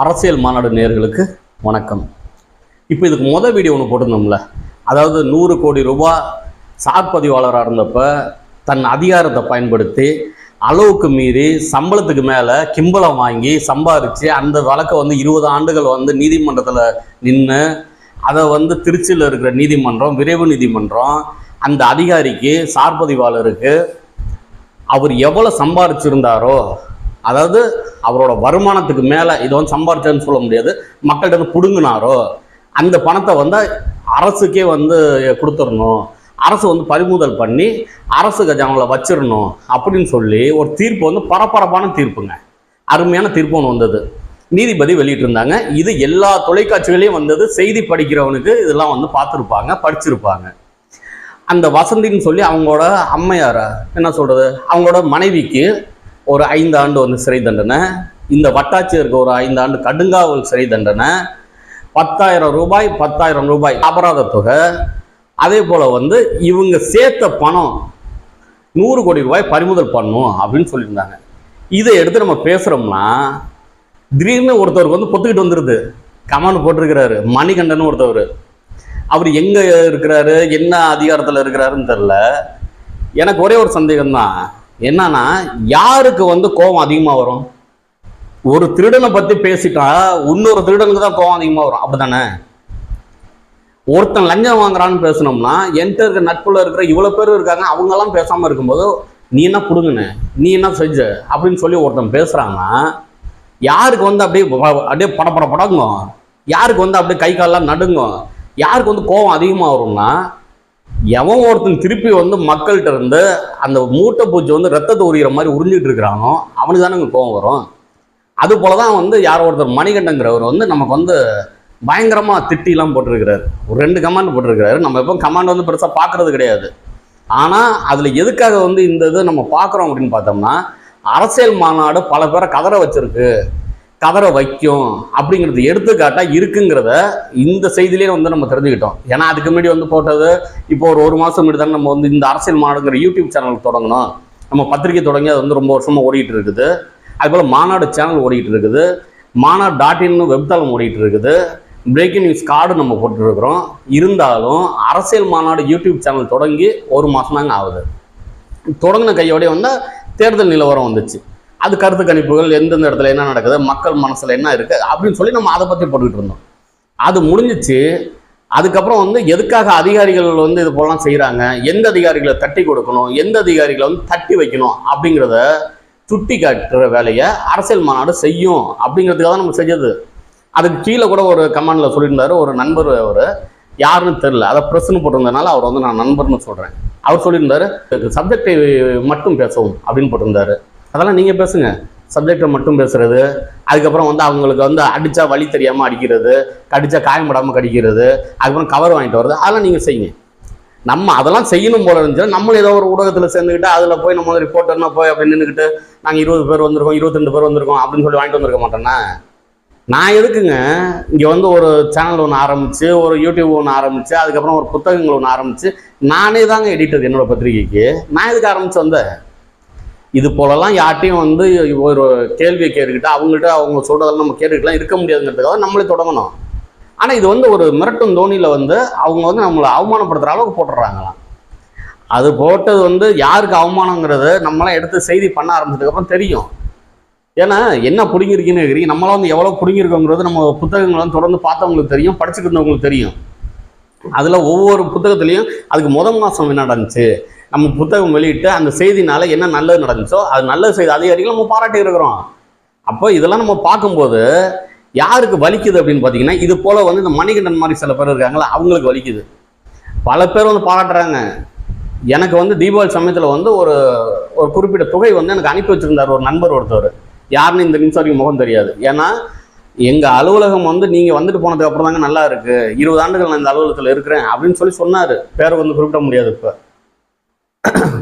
அரசியல் மாநாடு நேயர்களுக்கு வணக்கம். இப்போ இதுக்கு மொதல் வீடியோ ஒன்று போட்டிருந்தோம்ல, அதாவது 100 கோடி ரூபாய் சார் பதிவாளராக இருந்தப்ப தன் அதிகாரத்தை பயன்படுத்தி அளவுக்கு மீறி சம்பளத்துக்கு மேலே கிம்பளம் வாங்கி சம்பாரித்து அந்த வழக்கை 20 ஆண்டுகள் நீதிமன்றத்தில் நின்று அதை திருச்சியில் இருக்கிற நீதிமன்றம், விரைவு நீதிமன்றம் அந்த அதிகாரிக்கு சார் பதிவாளருக்கு அவர் எவ்வளோ சம்பாரிச்சிருந்தாரோ, அதாவது அவரோட வருமானத்துக்கு மேலே இதை சம்பாரிச்சேன்னு சொல்ல முடியாது, மக்கள்கிட்ட பிடுங்கினாரோ அந்த பணத்தை அரசுக்கே கொடுத்துடணும், அரசு பறிமுதல் பண்ணி அரசு கஜானாவில் வச்சிடணும் அப்படின்னு சொல்லி ஒரு தீர்ப்பு பரபரப்பான தீர்ப்புங்க, அருமையான தீர்ப்பு ஒன்று வந்தது. நீதிபதி வெளியிட்டு இருந்தாங்க. இது எல்லா தொலைக்காட்சிகளையும் வந்தது. செய்தி படிக்கிறவனுக்கு இதெல்லாம் பார்த்துருப்பாங்க, படிச்சிருப்பாங்க. அந்த வசந்தின்னு சொல்லி அவங்களோட அம்மையார என்ன சொல்றது, அவங்களோட மனைவிக்கு ஒரு 5 ஆண்டு சிறை தண்டனை, இந்த வட்டாட்சியருக்கு ஒரு 5 ஆண்டு கடுங்காவல் சிறை தண்டனை, 10,000 ரூபாய் அபராத தொகை, அதே போல இவங்க சேர்த்த பணம் 100 கோடி ரூபாய் பறிமுதல் பண்ணும் அப்படின்னு சொல்லியிருந்தாங்க. இதை எடுத்து நம்ம பேசுறோம்னா திடீர்னு ஒருத்தருக்கு பொத்துக்கிட்டு வந்துருது. கமெண்ட் போட்டிருக்கிறாரு மணிகண்டன் ஒருத்தவர். அவர் எங்க இருக்கிறாரு, என்ன அதிகாரத்தில் இருக்கிறாருன்னு தெரியல. எனக்கு ஒரே ஒரு சந்தேகம் தான், என்னன்னா யாருக்கு கோபம் அதிகமாக வரும்? ஒரு திருடனை பற்றி பேசிட்டா இன்னொரு திருடனுக்கு தான் கோபம் அதிகமாக வரும், அப்படித்தானே? ஒருத்தன் லஞ்சம் வாங்குறான்னு பேசணும்னா என்கிட்ட இருக்கிற நட்புல இருக்கிற இவ்வளோ பேர் இருக்காங்க, அவங்கெல்லாம் பேசாமல் இருக்கும்போது நீ என்ன பிடுங்குன, நீ என்ன செஞ்ச அப்படின்னு சொல்லி ஒருத்தன் பேசுகிறாங்கன்னா யாருக்கு அப்படியே படங்குங்க, யாருக்கு அப்படியே கை காலெல்லாம் நடுங்கும், யாருக்கு கோபம் அதிகமாக வரும்னா எவன் ஒருத்தன் திருப்பி மக்கள்கிட்ட இருந்து அந்த மூட்டை பூச்சி ரத்தத்தை உரிகிற மாதிரி உறிஞ்சிட்டு இருக்கிறானோ அவனுக்கு தானே கோபம் வரும். அது போலதான் யாரோ ஒருத்தர் மணிகண்டங்கிறவர் நமக்கு பயங்கரமா திட்டிலாம் போட்டிருக்கிறாரு. ஒரு 2 கமாண்ட் போட்டிருக்கிறாரு. நம்ம எப்போ கமாண்ட் பெருசா பாக்குறது கிடையாது. ஆனா அதுல எதுக்காக இந்த இது நம்ம பாக்குறோம் அப்படின்னு பார்த்தோம்னா, அரசியல் மாநாடு பல பேரை கதற வச்சிருக்கு, கதற வைக்கும் அப்படிங்கிறது எடுத்துக்காட்டா இருக்குங்கிறத இந்த செய்தியிலே நம்ம தெரிஞ்சுக்கிட்டோம். ஏன்னா அதுக்கு முன்னாடி போட்டது இப்போ ஒரு மாசம் முன்னாடி தான் நம்ம இந்த அரசியல் மாநாடுங்கிற யூடியூப் சேனல் தொடங்கணும். நம்ம பத்திரிகை தொடங்கி அது ரொம்ப வருஷமா ஓடிட்டு இருக்குது. அதுபோல் மாநாடு சேனல் ஓடிட்டு இருக்குது, மாநாடு.in வெப்தளம் ஓடிட்டு இருக்குது, பிரேக்கிங் நியூஸ் கார்டு நம்ம போட்டுருக்கிறோம். இருந்தாலும் அரசியல் மாநாடு யூடியூப் சேனல் தொடங்கி ஒரு மாதம் தாங்க ஆகுது. தொடங்கின கையோடய தேர்தல் நிலவரம் வந்துச்சு. அது கருத்து கணிப்புகள், எந்தெந்த இடத்துல என்ன நடக்குது, மக்கள் மனசுல என்ன இருக்கு அப்படின்னு சொல்லி நம்ம அதை பற்றி போட்டுக்கிட்டு இருந்தோம். அது முடிஞ்சிச்சு. அதுக்கப்புறம் எதுக்காக அதிகாரிகள் இது போலாம் செய்கிறாங்க, எந்த அதிகாரிகளை தட்டி கொடுக்கணும், எந்த அதிகாரிகளை தட்டி வைக்கணும் அப்படிங்கிறத சுட்டி காட்டுற வேலையை அரசியல் மாநாடு செய்யும் அப்படிங்கிறதுக்காக தான் நம்ம செஞ்சது. அதுக்கு கீழே கூட ஒரு கமெண்ட்ல சொல்லியிருந்தாரு ஒரு நண்பர், அவர் யாருன்னு தெரியல, அதை ப்ரெஸ்ன்னு போட்டிருந்ததுனால அவர் நான் நண்பர்னு சொல்கிறேன். அவர் சொல்லியிருந்தாரு சப்ஜெக்டை மட்டும் பேசவும் அப்படின்னு போட்டிருந்தாரு. அதெல்லாம் நீங்கள் பேசுங்க, சப்ஜெக்டை மட்டும் பேசுறது, அதுக்கப்புறம் அவங்களுக்கு அடித்தா வலி தெரியாமல் அடிக்கிறது, கடிச்சா காயப்படாமல் கடிக்கிறது, அதுக்கப்புறம் கவர் வாங்கிட்டு வருது, அதெல்லாம் நீங்கள் செய்யுங்க. நம்ம அதெல்லாம் செய்யணும் போல இருந்துச்சுன்னா நம்மளும் ஏதோ ஒரு ஊடகத்தில் சேர்ந்துக்கிட்டு அதில் போய் நம்ம ரிப்போர்ட்டர்னா போய் அப்படி நின்றுக்கிட்டு நாங்கள் 20 பேர் வந்திருக்கோம், 22 பேர் வந்திருக்கோம் அப்படின்னு சொல்லி வாங்கிட்டு வந்திருக்க மாட்டேன்னா நான் எதுக்குங்க இங்கே ஒரு சேனல் ஒன்று ஆரம்பித்து, ஒரு யூடியூப் ஒன்று ஆரம்பித்து, அதுக்கப்புறம் ஒரு புத்தகங்கள் ஒன்று ஆரம்பித்து, நானே தாங்க எடிட்டர் என்னோட பத்திரிகைக்கு. நான் எதுக்கு ஆரம்பித்து வந்தேன்? இது போலலாம் யார்ட்டையும் ஒரு கேள்வியை கேட்டுக்கிட்டு அவங்கள்ட்ட அவங்க சொல்றதெல்லாம் நம்ம கேட்டுக்கிட்டுலாம் இருக்க முடியாதுங்கிறதுக்காக நம்மளே தொடங்கணும். ஆனால் இது ஒரு மிரட்டும் தோணியில் அவங்க நம்மளை அவமானப்படுத்துகிற அளவுக்கு போட்டுடுறாங்களாம். அது போட்டது யாருக்கு அவமானங்கிறது நம்மளாம் எடுத்து செய்தி பண்ண ஆரம்பிச்சதுக்கப்புறம் தெரியும். ஏன்னா என்ன பிடிங்கிருக்குன்னு கேட்குறீங்க, நம்மளாம் எவ்வளோ பிடிங்கிருக்கோங்கிறது நம்ம புத்தகங்களும் தொடர்ந்து பார்த்தவங்களுக்கு தெரியும், படிச்சுட்டு இருந்தவங்களுக்கு தெரியும். அதில் ஒவ்வொரு புத்தகத்துலேயும் அதுக்கு மாதம் என்ன நடந்துச்சு, நம்ம புத்தகம் வெளியிட்டு அந்த செய்தினால என்ன நல்லது நடந்துச்சோ அது நல்ல செய்தி அதிகாரிகள் நம்ம பாராட்டி இருக்கிறோம். அப்போ இதெல்லாம் நம்ம பார்க்கும்போது யாருக்கு வலிக்குது அப்படின்னு பார்த்தீங்கன்னா, இது போல இந்த மணிகண்டன் மாதிரி சில பேர் இருக்காங்களா, அவங்களுக்கு வலிக்குது. பல பேர் பாராட்டுறாங்க. எனக்கு தீபாவளி சமயத்தில் ஒரு குறிப்பிட்ட தொகை எனக்கு அனுப்பி வச்சிருந்தார் ஒரு நண்பர் ஒருத்தவர். யாருன்னு இந்த நிமிஷம் வரைக்கும் முகம் தெரியாது. ஏன்னா எங்கள் அலுவலகம் நீங்கள் வந்துட்டு போனதுக்கு அப்புறம் தாங்க நல்லா இருக்கு, 20 ஆண்டுகள் நான் இந்த அலுவலகத்தில் இருக்கிறேன் அப்படின்னு சொல்லி சொன்னார். பேரை குறிப்பிட முடியாது இப்போ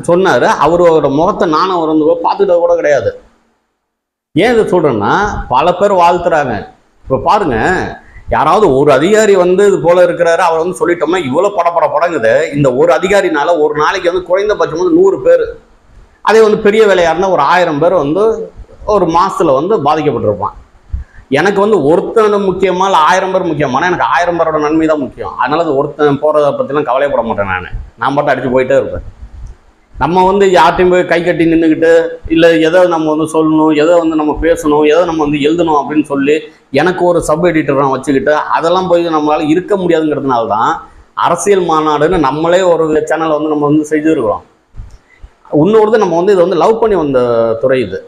சொன்னார். அவரோட முகத்தை நானும் அவர் பார்த்துட்டு கூட கிடையாது. ஏன் இதை சொல்கிறேன்னா, பல பேர் வாழ்த்துறாங்க. இப்போ பாருங்க, யாராவது ஒரு அதிகாரி இது போல இருக்கிறாரு, அவர் சொல்லிட்டோம்னா இவ்வளோ படங்குது. இந்த ஒரு அதிகாரினால ஒரு நாளைக்கு குறைந்தபட்சம் 100 பேர், அதே பெரிய வேலையாக இருந்தால் ஒரு 1000 பேர் ஒரு மாசத்துல பாதிக்கப்பட்டிருப்பான். எனக்கு வந்து ஒருத்தன் முக்கியமா இல்லை 1000 பேர் முக்கியமான, எனக்கு 1000 பேரோட நன்மை தான் முக்கியம். அதனால அது ஒருத்தன் போகிறத பற்றிலாம் கவலைப்பட மாட்டேன். நான் பாட்டு அடிச்சு போயிட்டே இருப்பேன். நம்ம வந்து யார்ட்டையும் போய் கை கட்டி நின்றுக்கிட்டு இல்லை எதை நம்ம வந்து சொல்லணும், எதை வந்து நம்ம பேசணும், எதை நம்ம வந்து எழுதணும் அப்படின்னு சொல்லி எனக்கு ஒரு சப் எடிட்டரை வச்சுக்கிட்டு அதெல்லாம் போய் நம்மளால இருக்க முடியாதுங்கிறதுனால தான் அரசியல் மாநாடுன்னு நம்மளே ஒரு சேனலை வந்து நம்ம வந்து செஞ்சுருக்கிறோம். இன்னொருது நம்ம வந்து இதை வந்து லவ் பண்ணி வந்த துறை இது.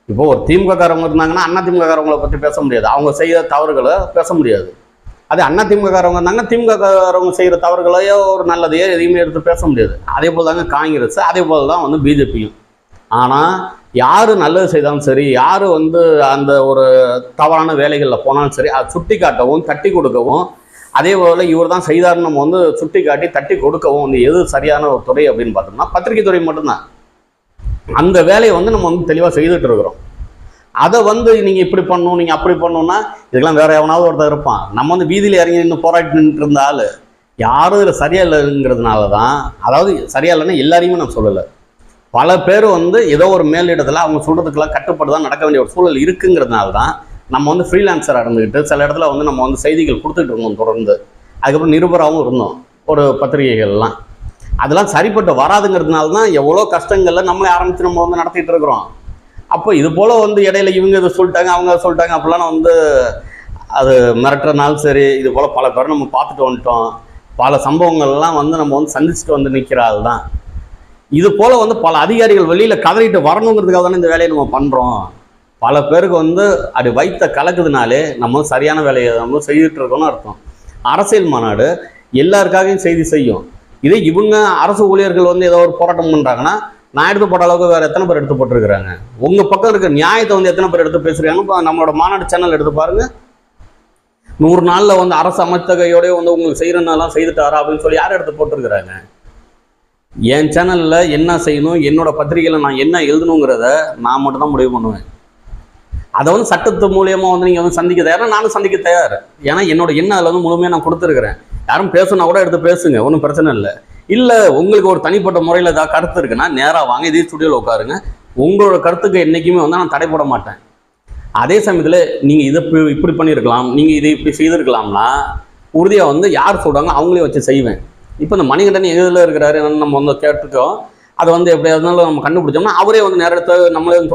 இப்போ ஒரு திமுககாரவங்க இருந்தாங்கன்னா அதிமுககாரவங்களை பற்றி பேச முடியாது, அவங்க செய்கிற தவறுகளை பேச முடியாது. அதே அதிமுககாரவங்க இருந்தாங்கன்னா திமுககாரவங்க செய்கிற தவறுகளையோ ஒரு நல்லதையோ எதையுமே எடுத்து பேச முடியாது. அதே போல் தாங்க காங்கிரஸ், அதே போல் தான் வந்து பிஜேபியும். ஆனால் யார் நல்லது செய்தாலும் சரி, யார் வந்து அந்த ஒரு தவறான வேலைகளில் போனாலும் சரி, அதை சுட்டி காட்டவும் தட்டி கொடுக்கவும், அதே போல் இவர் தான் செய்தார்னு நம்ம வந்து சுட்டி காட்டி தட்டி கொடுக்கவும் வந்து எது சரியான ஒரு துறை அப்படின்னு பார்த்தோம்னா பத்திரிகை துறை மட்டும்தான். அந்த வேலையை வந்து நம்ம வந்து தெளிவாக செய்துட்டு இருக்கிறோம். அதை வந்து நீங்கள் இப்படி பண்ணணும், நீங்கள் அப்படி பண்ணணும்னா இதுக்கெல்லாம் வேற எவனாவது ஒருத்தர் இருப்பான். நம்ம வந்து வீதியில் இறங்கி நின்று போராட்டி நின்று இருந்த ஆள் யாரும் இதில் சரியா இல்லைங்கிறதுனால தான், அதாவது சரியா இல்லைன்னா எல்லாரையுமே நான் சொல்லலை, பல பேர் வந்து ஏதோ ஒரு மேலிடத்தில் அவங்க சொல்கிறதுக்கெல்லாம் கட்டுப்பாடு தான் நடக்க வேண்டிய ஒரு சூழல் இருக்குங்கிறதுனால தான் நம்ம வந்து ஃப்ரீலான்சராக இருந்துக்கிட்டு சில இடத்துல வந்து நம்ம வந்து செய்திகள் கொடுத்துட்டு இருந்தோம் தொடர்ந்து. அதுக்கப்புறம் நிருபராகவும் இருந்தோம் ஒரு பத்திரிகைகள்லாம். அதெல்லாம் சரிப்பட்டு வராதுங்கிறதுனால தான் எவ்வளோ கஷ்டங்களில் நம்மளே ஆரம்பித்து நம்ம வந்து நடத்திட்டு இருக்கிறோம். அப்போ இது போல் வந்து இடையில இவங்க இதை சொல்லிட்டாங்க, அவங்க சொல்லிட்டாங்க அப்படிலாம் வந்து அது மிரட்டுறதுனாலும் சரி, இது போல் பல பேர் நம்ம பார்த்துட்டு வந்துட்டோம். பல சம்பவங்கள்லாம் வந்து நம்ம வந்து சந்திச்சுட்டு வந்து நிற்கிற ஆள் தான். இது போல் வந்து பல அதிகாரிகள் வெளியில் கதறிட்டு வரணுங்கிறதுக்காக தானே இந்த வேலையை நம்ம பண்ணுறோம். பல பேருக்கு வந்து அது வைத்த கலக்குதுனாலே நம்ம சரியான வேலையை நம்ம செய்துட்டு இருக்கோம்னு அர்த்தம். அரசியல் மாநாடு எல்லாருக்காகவும் செய்தி செய்யும். இதே இவங்க அரசு ஊழியர்கள் வந்து ஏதோ ஒரு போராட்டம் பண்ணுறாங்கன்னா நான் எடுத்து போட்ட அளவுக்கு வேறு எத்தனை பேர் எடுத்து போட்டிருக்கிறாங்க. உங்கள் பக்கம் இருக்க நியாயத்தை வந்து எத்தனை பேர் எடுத்து பேசுகிறாங்க. இப்போ நம்மளோட மாநாடு சேனல் எடுத்து பாருங்கள், 100 நாளில் வந்து அரசு அமைச்சகையோடய வந்து உங்களுக்கு செய்கிறனாலாம் செய்துட்டாரா அப்படின்னு சொல்லி யார் எடுத்து போட்டிருக்கிறாங்க. என் சேனலில் என்ன செய்யணும், என்னோட பத்திரிகையில் நான் என்ன எழுதணுங்கிறத நான் மட்டும் தான் முடிவு பண்ணுவேன். அதை வந்து சட்டத்து மூலியமாக வந்து நீங்கள் வந்து சந்திக்க தயார், நானும் சந்திக்க தயார். ஏன்னா என்னோட எண்ணம் அதில் வந்து முழுமையாக நான் கொடுத்துருக்குறேன். யாரும் பேசுனா கூட எடுத்து பேசுங்க, ஒன்றும் பிரச்சனை இல்லை. இல்லை உங்களுக்கு ஒரு தனிப்பட்ட முறையில் ஏதாவது கருத்து இருக்குன்னா நேராக வாங்க, இதே ஸ்டுடியோவில் உட்காருங்க. உங்களோட கருத்துக்கு என்றைக்குமே வந்து நான் தடைப்பட மாட்டேன். அதே சமயத்தில் நீங்கள் இதை இப்படி பண்ணியிருக்கலாம், நீங்கள் இதை இப்படி செய்திருக்கலாம்னா உறுதியாக வந்து யார் சொல்கிறாங்க அவங்களே வச்சு செய்வேன். இப்போ இந்த மணிகண்டன் எதில் இருக்கிறாரு என்னன்னு நம்ம வந்து கேட்டுருக்கோம். அதை வந்து எப்படியாருந்தாலும் நம்ம கண்டுபிடிச்சோம்னா அவரே வந்து நேரத்தை நம்மளே வந்து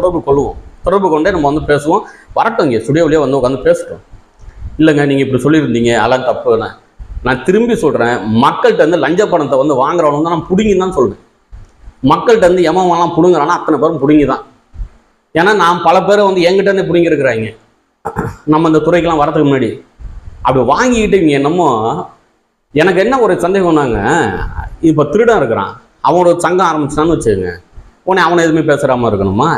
தொடர்பு கொண்டே நம்ம வந்து பேசுவோம். வரட்டும், இங்கே ஸ்டுடியோவிலேயே வந்து உட்காந்து பேசட்டும். இல்லைங்க நீங்கள் இப்படி சொல்லியிருந்தீங்க அதெல்லாம் தப்புன்னு நான் திரும்பி சொல்கிறேன். மக்கள்கிட்ட வந்து லஞ்ச பணத்தை வந்து வாங்குறவங்க தான் நான் பிடுங்கி தான் சொல்கிறேன். மக்கள்கிட்ட வந்து எமன்லாம் பிடுங்குறான்னா அத்தனை பேரும் பிடுங்கி தான். ஏன்னா நான் பல பேரை வந்து எங்கிட்ட இருந்து பிடுங்கிருக்கிறாங்க நம்ம இந்த துறைக்கெல்லாம் வரதுக்கு முன்னாடி. அப்படி வாங்கிக்கிட்டு இங்கே என்னமோ எனக்கு என்ன ஒரு சந்தேகம்னாங்க, இப்போ திருடன் இருக்கிறான், அவனோட சங்கம் ஆரம்பிச்சான்னு வச்சுக்கோங்க, உடனே அவனை எதுவுமே பேசுகிறாமல் இருக்கணுமா?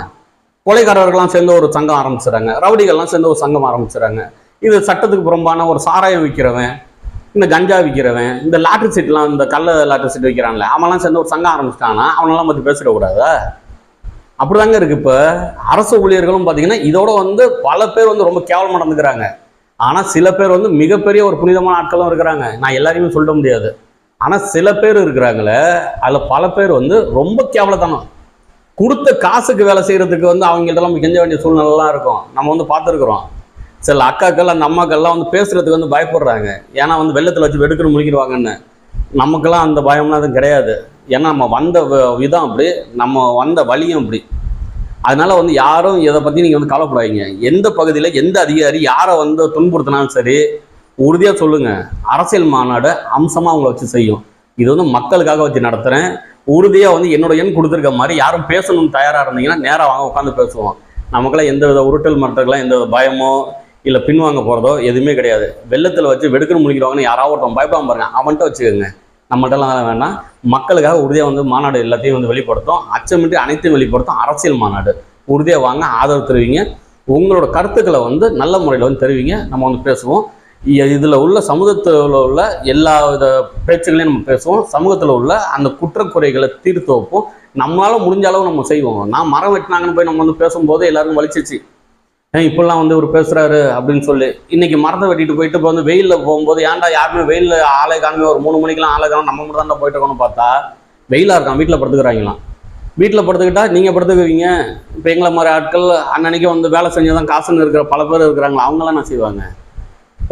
கொலைக்காரர்கள்லாம் சேர்ந்து ஒரு சங்கம் ஆரம்பிச்சுறாங்க, ரவுடிகள்லாம் சேர்ந்து ஒரு சங்கம் ஆரம்பிச்சுறாங்க. இது சட்டத்துக்கு புறம்பான ஒரு சாராயம் விற்கிறவன், இந்த கஞ்சா விற்கிறவன், இந்த லாட்ரி சீட்லாம், இந்த கள்ள லாட்ரி சீட் விற்கிறான்ல, அவன்லாம் சேர்ந்து ஒரு சங்கம் ஆரம்பிச்சிட்டானா அவனெல்லாம் பற்றி பேசிடக்கூடாதா? அப்படிதாங்க இருக்குது. இப்போ அரசு ஊழியர்களும் பார்த்தீங்கன்னா இதோட வந்து பல பேர் வந்து ரொம்ப கேவலமாக நடந்துக்கிறாங்க. ஆனால் சில பேர் வந்து மிகப்பெரிய ஒரு புனிதமான ஆட்களும் இருக்கிறாங்க. நான் எல்லாரையுமே சொல்ல முடியாது. ஆனால் சில பேர் இருக்கிறாங்களே, அதில் பல பேர் வந்து ரொம்ப கேவலத்தனம். கொடுத்த காசுக்கு வேலை செய்கிறதுக்கு வந்து அவங்கள்ட்டெல்லாம் கெஞ்ச வேண்டிய சூழ்நிலைலாம் இருக்கும். நம்ம வந்து பார்த்துருக்குறோம். சில அக்காக்கள் அந்த அம்மாக்கள்லாம் வந்து பேசுகிறதுக்கு வந்து பயப்படுறாங்க. ஏன்னா வந்து வெள்ளத்தில் வச்சு வெடுக்குன்னு முழிக்கிடுவாங்கன்னு. நமக்கெல்லாம் அந்த பயம்லாம் அதுவும் கிடையாது. ஏன்னா நம்ம வந்த விதம் அப்படி, நம்ம வந்த வழியும் அப்படி. அதனால வந்து யாரும் இதை பற்றி நீங்கள் வந்து கவலைப்படாதீங்க. எந்த பகுதியில் எந்த அதிகாரி யாரை வந்து துன்புறுத்தினாலும் சரி, உறுதியாக சொல்லுங்கள், அரசியல் மாநாடு அம்சமாக அவங்கள வச்சு செய்யும். இது வந்து மக்களுக்காக வச்சு நடத்துகிறேன். உறுதியாக வந்து என்னோட எண் கொடுத்துருக்க மாதிரி யாரும் பேசணும்னு தயாராக இருந்தீங்கன்னா நேராக வாங்க, உட்காந்து பேசுவோம். நமக்கெல்லாம் எந்த வித உருட்டல் மரத்துக்கெல்லாம் எந்த வித பயமோ இல்லை பின்வாங்க போகிறதோ எதுவுமே கிடையாது. வெள்ளத்தில் வச்சு வெடுக்குன்னு முழிக்கிறவங்கன்னு யாராவது ஒருத்தன் பயப்படாம பாருங்க, அவன்கிட்ட வச்சுக்கோங்க. நம்மகிட்டலாம் வேண்டாம். மக்களுக்காக உறுதியாக வந்து மாநாடு எல்லாத்தையும் வந்து வெளிப்படுத்தும், அச்சமின்றி அனைத்தையும் வெளிப்படுத்தும். அரசியல் மாநாடு உறுதியாக வாங்க, ஆதரவு தெரிவிங்க. உங்களோட கருத்துக்களை வந்து நல்ல முறையில் வந்து தெரிவிங்க. நம்ம வந்து பேசுவோம். இதில் உள்ள சமூகத்தில் உள்ள எல்லா வித பேச்சுகளையும் நம்ம பேசுவோம். சமூகத்தில் உள்ள அந்த குற்றக்குறைகளை தீர்த்து வைப்போம். நம்மளால முடிஞ்ச அளவு நம்ம செய்வோம். நான் மரம் வெட்டினாங்கன்னு போய் நம்ம வந்து பேசும்போது எல்லாருக்கும் வலிச்சிச்சு, இப்பெல்லாம் வந்து ஒரு பேசுகிறாரு அப்படின்னு சொல்லி. இன்றைக்கி மரத்தை வெட்டிட்டு போயிட்டு இப்போ வந்து வெயிலில் போகும்போது ஏன்டா யாருமே வெயிலில் ஆளை காணுமே, ஒரு 3 மணிக்கெலாம் ஆளை காணும், நம்ம மட்டும் தான் போயிட்டு இருக்கோம்னு பார்த்தா வெயிலாக இருக்கான், வீட்டில் படுத்துக்கிறாங்களாம். வீட்டில் படுத்துக்கிட்டா நீங்கள் படுத்துக்குவீங்க. இப்போ எங்களை மாதிரி ஆட்கள் அன்னன்னைக்கு வந்து வேலை செஞ்சதான் காசுன்னு இருக்கிற பல பேர் இருக்கிறாங்களா, அவங்களாம் என்ன செய்வாங்க?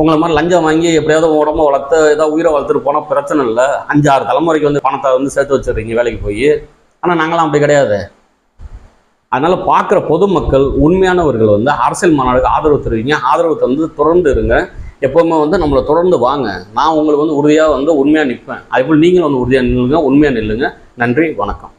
உங்களை மாதிரி லஞ்சம் வாங்கி எப்படியாவது உடம்ப வளர்த்து ஏதாவது உயிரை வளர்த்துட்டு போனால் பிரச்சனை இல்லை. 5-6 தலைமுறைக்கு வந்து பணத்தை வந்து சேர்த்து வச்சிடுறீங்க வேலைக்கு போய். ஆனால் நாங்களாம் அப்படி கிடையாது. அதனால் பார்க்குற பொதுமக்கள் உண்மையானவர்கள் வந்து அரசியல் மாநாடுக்கு ஆதரவு தெரிவிங்க. ஆதரவு தந்து தொடர்ந்து இருங்க. எப்போவுமே வந்து நம்மளை தொடர்ந்து வாங்க. நான் உங்களுக்கு வந்து உறுதியாக வந்து உண்மையாக நிற்பேன். அதேபோல் நீங்களும் வந்து உறுதியாக நில்லுங்க, உண்மையாக நில்லுங்க. நன்றி, வணக்கம்.